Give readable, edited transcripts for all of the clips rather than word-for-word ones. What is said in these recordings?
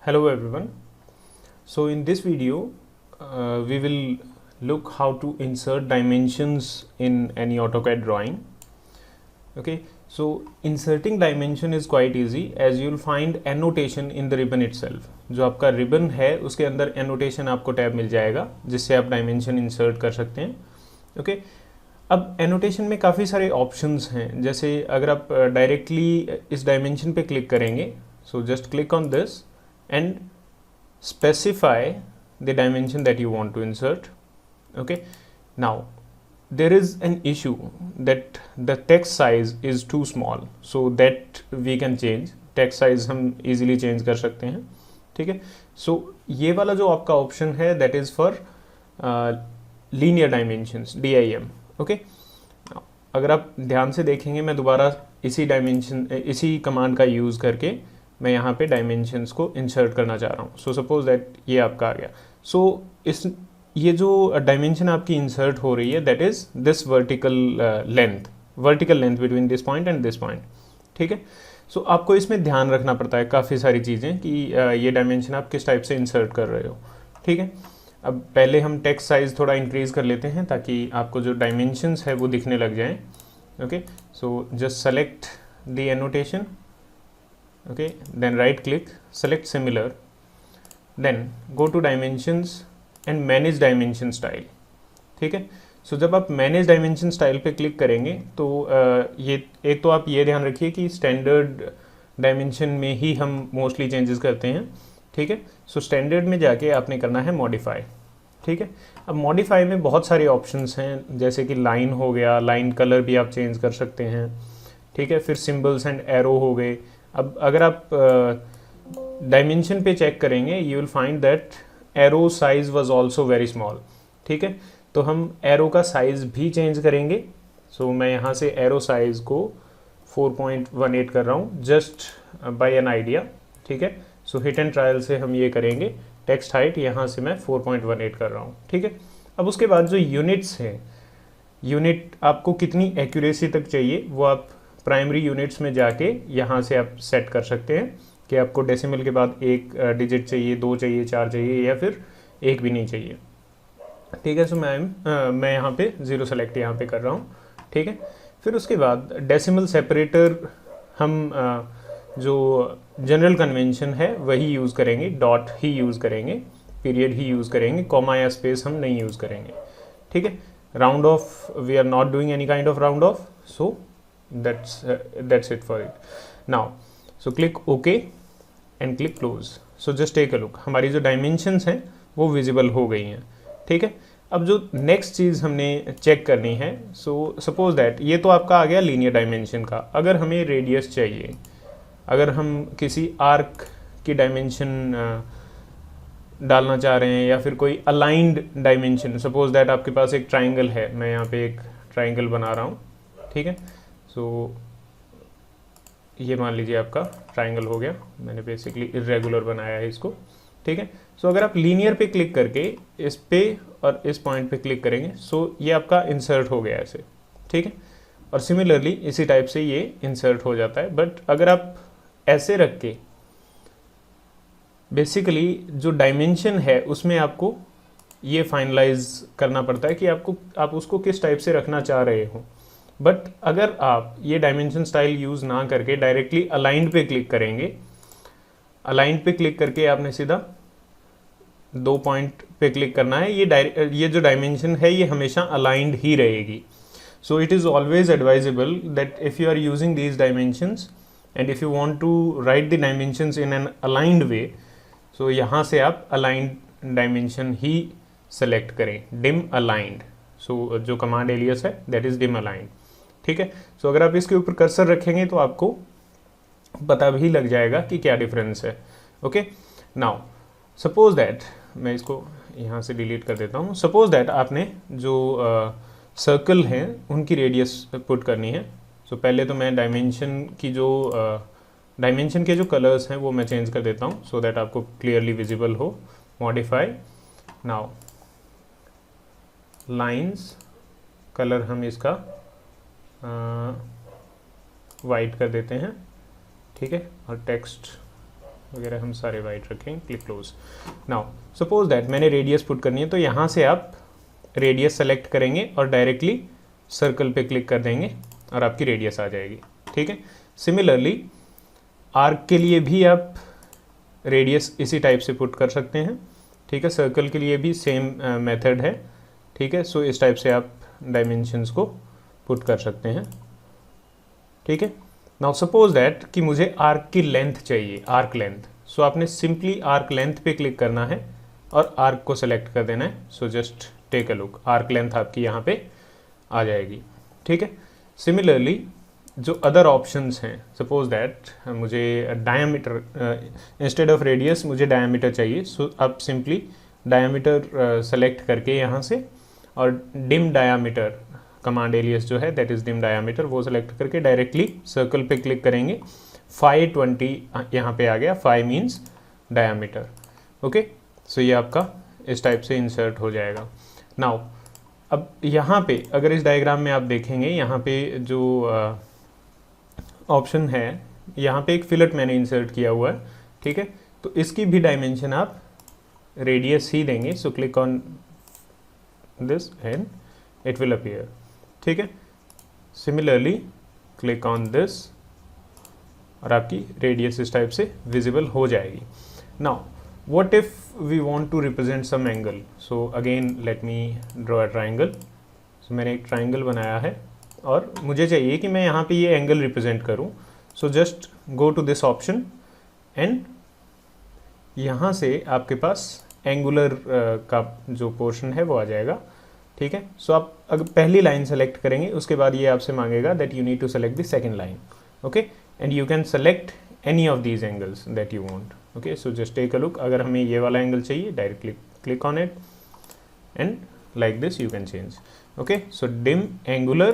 Hello everyone. So in this video we will look how to insert dimensions in any AutoCAD drawing. Okay, so inserting dimension is quite easy as you will find annotation in the ribbon itself. जो आपका ribbon है उसके अंदर annotation आपको tab मिल जाएगा जिससे आप dimension insert कर सकते हैं. ओके अब एनोटेशन में काफ़ी सारे ऑप्शंस हैं. जैसे अगर आप डायरेक्टली इस डायमेंशन पे क्लिक करेंगे, so just click on this and specify the dimension that you want to insert. Okay, now there is an issue that the text size is too small, so that we can change. text size हम easily change कर सकते हैं. ठीक है, so ये वाला जो आपका ऑप्शन है that is for linear dimensions, DIM. Okay, अगर आप ध्यान से देखेंगे मैं दोबारा इसी कमांड का यूज़ करके मैं यहाँ पे डायमेंशंस को इंसर्ट करना चाह रहा हूँ. सो सपोज दैट ये आपका आ गया. सो ये जो डायमेंशन आपकी इंसर्ट हो रही है that is this vertical length between this point and this point. ठीक है, सो आपको इसमें ध्यान रखना पड़ता है काफ़ी सारी चीज़ें कि ये डायमेंशन आप किस टाइप से इंसर्ट कर रहे हो. ठीक है, अब पहले हम टेक्स्ट साइज़ थोड़ा इंक्रीज़ कर लेते हैं ताकि आपको जो डायमेंशंस है वो दिखने लग जाएँ. Okay, so just select the annotation. Okay, then right click, select similar, then go to dimensions and manage dimension style. ठीक है, सो जब आप मैनेज डायमेंशन स्टाइल पे क्लिक करेंगे तो ये एक तो आप ये ध्यान रखिए कि स्टैंडर्ड डायमेंशन में ही हम मोस्टली चेंजेस करते हैं. ठीक है, सो स्टैंडर्ड में जाके आपने करना है मॉडिफाई. ठीक है, अब मॉडिफाई में बहुत सारे ऑप्शंस हैं जैसे कि लाइन हो गया, लाइन कलर भी आप चेंज कर सकते हैं. ठीक है, फिर सिम्बल्स एंड एरो हो गए. अब अगर आप डायमेंशन पे चेक करेंगे you will find that arrow size was also very small. ठीक है, तो हम एरो का साइज़ भी चेंज करेंगे. सो मैं यहाँ से एरो साइज़ को 4.18 कर रहा हूँ जस्ट बाय एन आइडिया. ठीक है, सो हिट एंड ट्रायल से हम ये करेंगे. टेक्स्ट हाइट यहाँ से मैं 4.18 कर रहा हूँ. ठीक है, अब उसके बाद जो यूनिट्स हैं, यूनिट आपको कितनी एक्यूरेसी तक चाहिए वो आप प्राइमरी यूनिट्स में जाके यहाँ से आप सेट कर सकते हैं कि आपको डेसिमल के बाद एक डिजिट चाहिए, 2 चाहिए, 4 चाहिए या फिर एक भी नहीं चाहिए. ठीक है, सो मैं यहाँ पे 0 सेलेक्ट यहाँ पे कर रहा हूँ. ठीक है, फिर उसके बाद डेसिमल सेपरेटर हम जो जनरल कन्वेंशन है वही यूज़ करेंगे, डॉट ही यूज़ करेंगे, पीरियड ही यूज़ करेंगे, कॉमा या स्पेस हम नहीं यूज़ करेंगे. ठीक है, round off we are not doing any kind of round off, so that's it for it. Now so click OK and click close. So just take a look, हमारी जो dimensions हैं वो visible हो गई हैं. ठीक है, अब जो नेक्स्ट चीज़ हमने चेक करनी है, सो सपोज दैट ये तो आपका आ गया लीनियर डायमेंशन का. अगर हमें रेडियस चाहिए, अगर हम किसी आर्क की डायमेंशन डालना चाह रहे हैं या फिर कोई अलाइंड डायमेंशन, सपोज दैट आपके पास एक ट्राइंगल है, मैं यहाँ पे एक ट्राइंगल बना रहा हूँ. ठीक है, सो ये मान लीजिए आपका ट्राइंगल हो गया. मैंने बेसिकली इरेगुलर बनाया है इसको. ठीक है, सो अगर आप लीनियर पे क्लिक करके इस पे और इस पॉइंट पे क्लिक करेंगे सो ये आपका इंसर्ट हो गया ऐसे. ठीक है, और सिमिलरली इसी टाइप से ये इंसर्ट हो जाता है. बट अगर आप ऐसे रख के बेसिकली जो डायमेंशन है उसमें आपको ये फाइनलाइज करना पड़ता है कि आप उसको किस टाइप से रखना चाह रहे हो. बट अगर आप ये डायमेंशन स्टाइल यूज़ ना करके डायरेक्टली अलाइंड पे क्लिक करेंगे, अलाइंड पे क्लिक करके आपने सीधा 2 पॉइंट पे क्लिक करना है. ये जो डायमेंशन है ये हमेशा अलाइंड ही रहेगी. So it is always advisable that if you are using these dimensions and if you want to write the dimensions in an aligned way, so यहाँ से आप अलाइंड डायमेंशन ही सेलेक्ट करें, डिम अलाइंड. सो जो command alias है that is dim aligned. ठीक है, सो अगर आप इसके ऊपर कर्सर रखेंगे तो आपको पता भी लग जाएगा कि क्या डिफरेंस है. ओके, नाउ सपोज दैट मैं इसको यहाँ से डिलीट कर देता हूँ. सपोज दैट आपने जो सर्कल हैं उनकी रेडियस पुट करनी है. सो पहले तो मैं डायमेंशन के जो कलर्स हैं वो मैं चेंज कर देता हूँ सो दैट आपको क्लियरली विजिबल हो. मॉडिफाई, नाउ लाइंस कलर हम इसका वाइट कर देते हैं. ठीक है, और टेक्स्ट वगैरह हम सारे वाइट रखें, click close. Now suppose that मैंने रेडियस पुट करनी है, तो यहाँ से आप रेडियस सेलेक्ट करेंगे और डायरेक्टली सर्कल पे क्लिक कर देंगे और आपकी रेडियस आ जाएगी, ठीक है। सिमिलरली आर्क के लिए भी आप रेडियस इसी टाइप से पुट कर सकते हैं, ठीक है। सर्कल के लिए भी सेम मेथड है, ठीक है। सो इस टाइप से आप डायमेंशंस को पुट कर सकते हैं, ठीक है। नाउ सपोज दैट कि मुझे आर्क की लेंथ चाहिए, आर्क लेंथ। सो आपने सिंपली आर्क लेंथ पे क्लिक करना है और आर्क को सेलेक्ट कर देना है। So just take a look, arc length आपकी यहाँ पे आ जाएगी, ठीक है। सिमिलरली जो अदर ऑप्शंस हैं, सपोज दैट मुझे डायमीटर इंस्टेड ऑफ रेडियस मुझे डायमीटर चाहिए। सो आप सिंपली डायमीटर सेलेक्ट करके यहाँ से और डिम डायमीटर कमांड एलियस जो है दैट इज डिम डायमीटर, वो सेलेक्ट करके डायरेक्टली सर्कल पे क्लिक करेंगे। 520 यहाँ पे आ गया, 5 मीन्स डायमीटर, ओके। सो ये आपका इस टाइप से इंसर्ट हो जाएगा। नाउ अब यहाँ पे अगर इस डायग्राम में आप देखेंगे, यहाँ पे जो ऑप्शन है, यहाँ पे एक फिलेट मैंने इंसर्ट किया हुआ है, ठीक है। तो इसकी भी डायमेंशन आप रेडियस ही देंगे। So click on this and it will appear, ठीक है। सिमिलरली क्लिक ऑन दिस और आपकी रेडियस इस टाइप से विजिबल हो जाएगी। Now what if we want to represent some angle. So again let me draw a triangle. So मैंने एक ट्राइंगल बनाया है और मुझे चाहिए कि मैं यहाँ पे ये एंगल रिप्रेजेंट करूँ। So just go to this option and यहाँ से आपके पास एंगुलर का जो पोर्शन है वो आ जाएगा, ठीक है। सो आप अगर पहली लाइन सेलेक्ट करेंगे, उसके बाद ये आपसे मांगेगा that you need to select the second line, okay. And you can select any of these angles that you want, okay. So just take a look, अगर हमें ये वाला एंगल चाहिए directly click on it and like this you can change, okay. So dim angular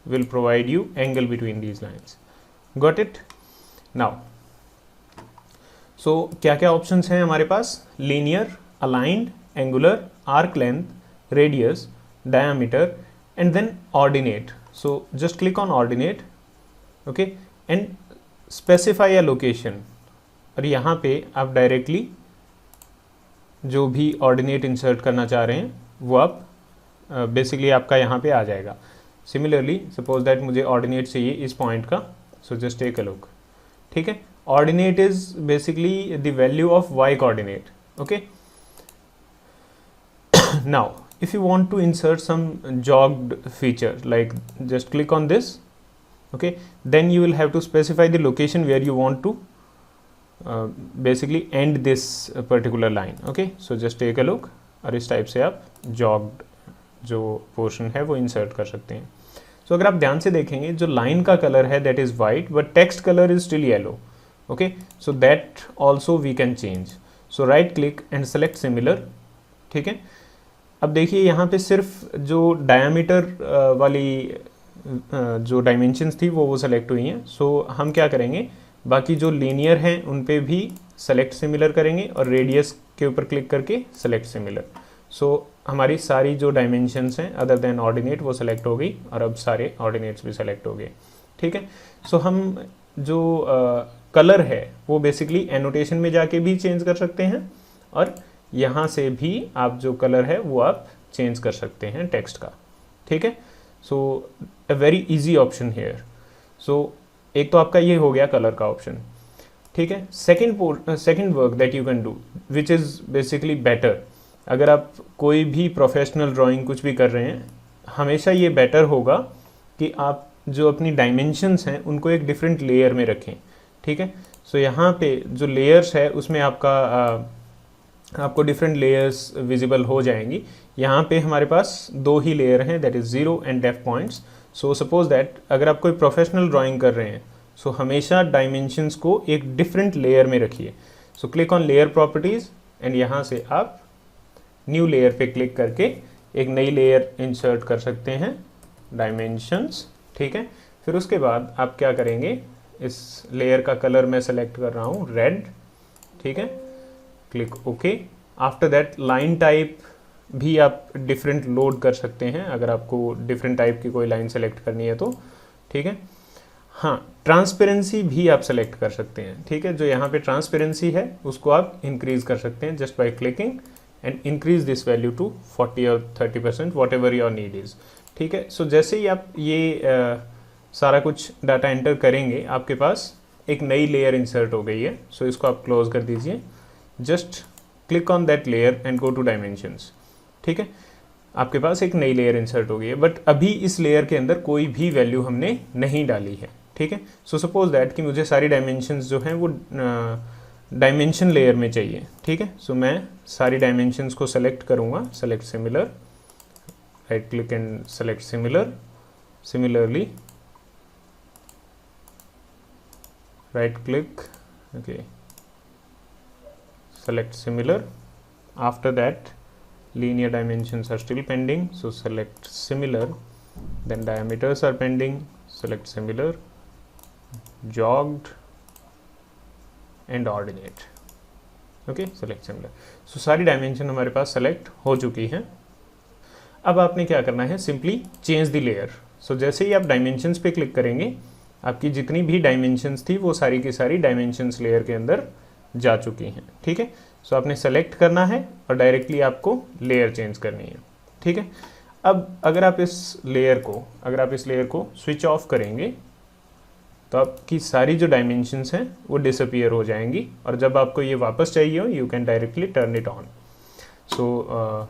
will provide you angle between these lines, got it। now so क्या क्या options हैं हमारे पास, linear, aligned, angular, arc length, radius, diameter and then ordinate। so just click on ordinate, okay, and specify a location। और यहाँ पे आप directly जो भी ऑर्डिनेट इंसर्ट करना चाह रहे हैं वो आप बेसिकली आपका यहाँ पे आ जाएगा। सिमिलरली सपोज दैट मुझे ऑर्डिनेट चाहिए इस पॉइंट का। So just take a look, ठीक है। Ordinate is basically the value of Y coordinate, okay. Now if you want to insert some jogged feature, like just click on this, okay, then you will have to specify the location where you want to basically end this particular line, okay। so just take a look और इस type से आप jogged जो portion है वो insert कर सकते हैं। सो अगर आप ध्यान से देखेंगे, जो लाइन का कलर है that is white but text colour is still yellow, okay. So that also we can change. So right click and select similar, ठीक है। अब देखिए यहाँ पे सिर्फ जो डायमीटर वाली जो डायमेंशंस थी वो सेलेक्ट हुई हैं। सो हम क्या करेंगे, बाकी जो लीनियर हैं उन पे भी सेलेक्ट सिमिलर करेंगे और रेडियस के ऊपर क्लिक करके सेलेक्ट सिमिलर। सो हमारी सारी जो डायमेंशंस हैं अदर देन ऑर्डिनेट वो सेलेक्ट हो गई और अब सारे ऑर्डिनेट्स भी सेलेक्ट हो गए, ठीक है। सो हम जो कलर है वो बेसिकली एनोटेशन में जाके भी चेंज कर सकते हैं और यहाँ से भी आप जो कलर है वो आप चेंज कर सकते हैं टेक्स्ट का, ठीक है। So a very easy option here. So एक तो आपका ये हो गया कलर का ऑप्शन, ठीक है। Second work that you can do which is basically better, अगर आप कोई भी प्रोफेशनल ड्राइंग कुछ भी कर रहे हैं, हमेशा ये बेटर होगा कि आप जो अपनी डायमेंशंस हैं उनको एक डिफरेंट लेयर में रखें, ठीक है। सो यहाँ पे जो लेयर्स है उसमें आपको डिफरेंट लेयर्स विजिबल हो जाएंगी। यहाँ पे हमारे पास दो ही लेयर हैं that is 0 and defpoints. So suppose that अगर आप कोई प्रोफेशनल ड्राइंग कर रहे हैं सो हमेशा डायमेंशंस को एक डिफरेंट लेयर में रखिए। So click on layer properties and यहाँ से आप न्यू लेयर पे क्लिक करके एक नई लेयर इंसर्ट कर सकते हैं, डायमेंशंस, ठीक है। फिर उसके बाद आप क्या करेंगे, इस लेयर का कलर मैं सेलेक्ट कर रहा हूँ रेड, ठीक है। Click okay. After that line type भी आप डिफरेंट लोड कर सकते हैं अगर आपको डिफरेंट टाइप की कोई लाइन सेलेक्ट करनी है तो, ठीक है। हाँ, ट्रांसपेरेंसी भी आप सेलेक्ट कर सकते हैं, ठीक है। जो यहाँ पे ट्रांसपेरेंसी है उसको आप इंक्रीज कर सकते हैं just by clicking and increase this value to 40 और 30%, whatever your need is, ठीक है। सो जैसे ही आप ये सारा कुछ डाटा एंटर करेंगे आपके पास एक नई लेयर इंसर्ट हो गई है। सो इसको आप क्लोज कर दीजिए, just click on that layer and go to dimensions, ठीक है। आपके पास एक नई लेयर इंसर्ट हो गई है, बट अभी इस लेयर के अंदर कोई भी वैल्यू हमने नहीं डाली है, ठीक है। सो सपोज दैट कि मुझे सारी डायमेंशंस जो हैं वो डायमेंशन लेयर में चाहिए, ठीक है। सो मैं सारी डायमेंशंस को सेलेक्ट करूँगा, select similar, right click and select similar, similarly right click, okay, select similar. After that linear dimensions are still pending, so select similar, then diameters are pending, select similar, jogged and ordinate, okay, select similar. So सारी dimension हमारे पास select हो चुकी हैं। अब आपने क्या करना है, सिंपली चेंज द लेयर। सो जैसे ही आप डायमेंशंस पे क्लिक करेंगे आपकी जितनी भी डायमेंशंस थी वो सारी की सारी डायमेंशंस लेयर के अंदर जा चुकी हैं, ठीक है। सो आपने सेलेक्ट करना है और डायरेक्टली आपको लेयर चेंज करनी है, ठीक है। अब अगर आप इस लेयर को स्विच ऑफ करेंगे तो आपकी सारी जो डायमेंशंस हैं वो डिसअपियर हो जाएंगी, और जब आपको ये वापस चाहिए हो you can directly turn it on. So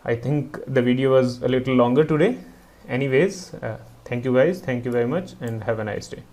I think the video was a little longer today. Anyways, thank you guys, thank you very much and have a nice day.